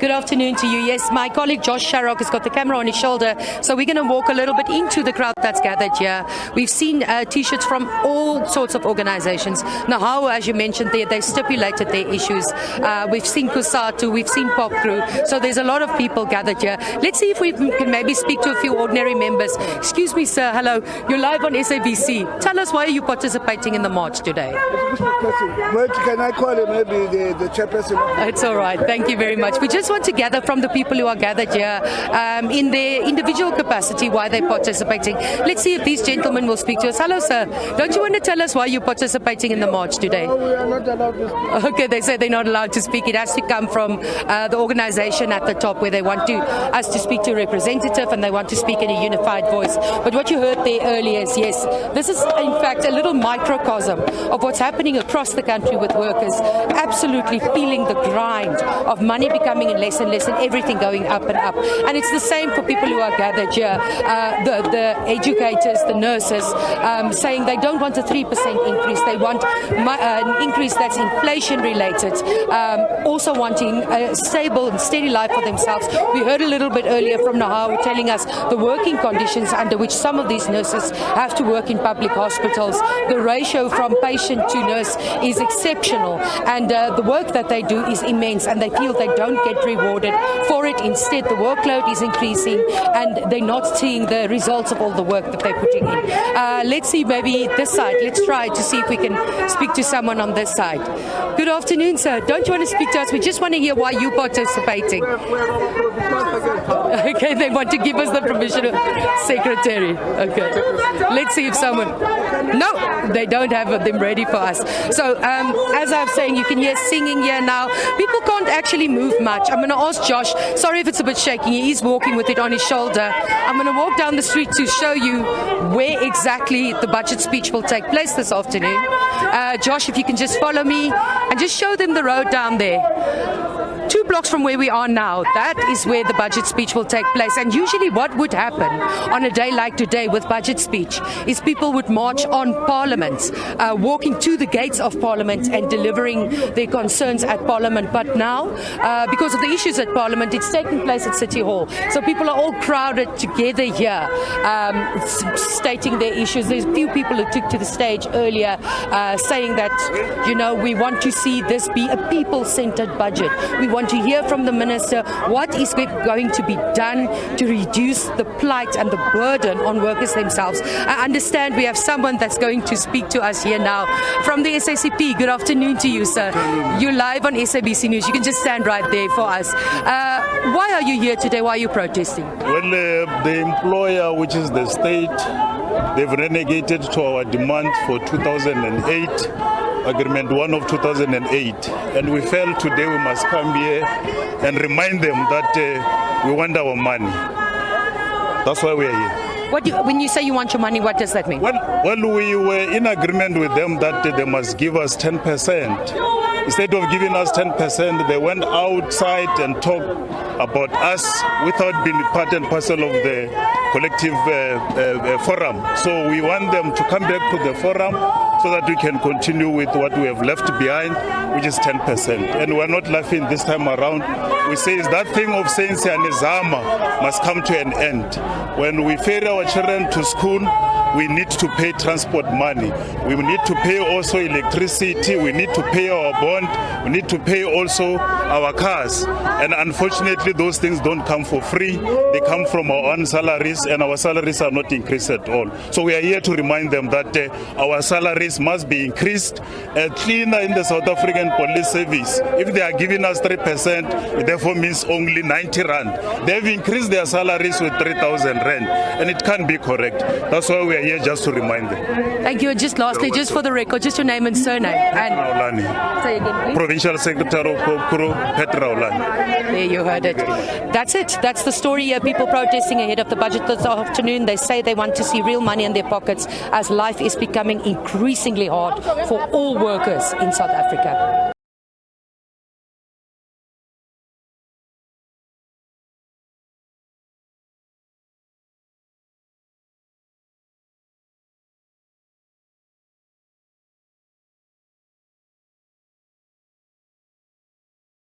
Good afternoon to you. Yes, my colleague Josh Sharrock has got the camera on his shoulder, so we're going to walk a little bit into the crowd that's gathered here. We've seen T-shirts from all sorts of organizations. NEHAWU, as you mentioned there, they stipulated their issues. We've seen Kusatu, we've seen Pop Crew, so there's a lot of people gathered here. Let's see if we can maybe speak to a few ordinary members. Excuse me, sir. Hello. You're live on SABC. Tell us, why are you participating in the march today? Wait, can I call him maybe the chairperson? It's all right. Thank you very much. We just want to gather from the people who are gathered here in their individual capacity why they're participating. Let's see if these gentlemen will speak to us. Hello, sir. Don't you want to tell us why you're participating in the march today? No, we are not allowed to speak. Okay, they say they're not allowed to speak. It has to come from the organization at the top, where they want us to speak to a representative and they want to speak in a unified voice. But what you heard there earlier is, yes, this is in fact a little microcosm of what's happening across the country with workers absolutely feeling the grind of money becoming less and less and everything going up and up. And it's the same for people who are gathered here, the educators, the nurses, saying they don't want a 3% increase. They want an increase that's inflation related, also wanting a stable and steady life for themselves. We heard a little bit earlier from NEHAWU telling us the working conditions under which some of these nurses have to work in public hospitals. The ratio from patient to nurse is exceptional, and the work that they do is immense, and they feel they don't get rewarded for it. Instead, the workload is increasing and they're not seeing the results of all the work that they're putting in. Let's see, maybe this side. Let's try to see if we can speak to someone on this side. Good afternoon, sir. Don't you want to speak to us? We just want to hear why you're participating. Okay, they want to give us the provisional secretary. Okay, let's see if someone... No, they don't have them ready for us. So, as I was saying, you can hear singing here now. People can't actually move much. I'm going to ask Josh. Sorry if it's a bit shaky. He is walking with it on his shoulder. I'm going to walk down the street to show you where exactly the budget speech will take place this afternoon. Josh, if you can just follow me and just show them the road down there. 2 blocks from where we are now, that is where the budget speech will take place. And usually what would happen on a day like today with budget speech is people would march on Parliament, walking to the gates of Parliament and delivering their concerns at Parliament. But now, because of the issues at Parliament, it's taking place at City Hall. So people are all crowded together here, stating their issues. There's a few people who took to the stage earlier saying that, you know, we want to see this be a people-centered budget. We want to hear from the minister what is going to be done to reduce the plight and the burden on workers themselves. I understand we have someone that's going to speak to us here now from the SACP. Good afternoon to you, sir. You're live on SABC News. You can just stand right there for us. Why are you here today? Why are you protesting? Well, the employer, which is the state, they've renegated to our demand for 2008. Agreement 1 of 2008, and we felt today we must come here and remind them that we want our money. That's why we are here. When you say you want your money, what does that mean? Well, we were in agreement with them that they must give us 10%. Instead of giving us 10%, they went outside and talked about us without being part and parcel of the collective forum. So we want them to come back to the forum so that we can continue with what we have left behind, which is 10%. And we're not laughing this time around. We say that thing of saying Sianizama must come to an end. When we ferry our children to school, we need to pay transport money. We need to pay also electricity. We need to pay our bond. We need to pay also our cars. And unfortunately, those things don't come for free. They come from our own salaries, and our salaries are not increased at all. So we are here to remind them that our salaries must be increased. A cleaner in the South African Police Service, if they are giving us 3%, it therefore means only 90 rand. They have increased their salaries with 3,000 rand, and it can't be correct. That's why we are here, just to remind them. Thank you. And just lastly, just for the record, just your name and surname. And say again, please. Provincial Secretary of Kokoro, Petra Olani. There you heard it. That's it. That's the story here. People protesting ahead of the budget this afternoon. They say they want to see real money in their pockets as life is becoming increasingly hard for all workers in South Africa.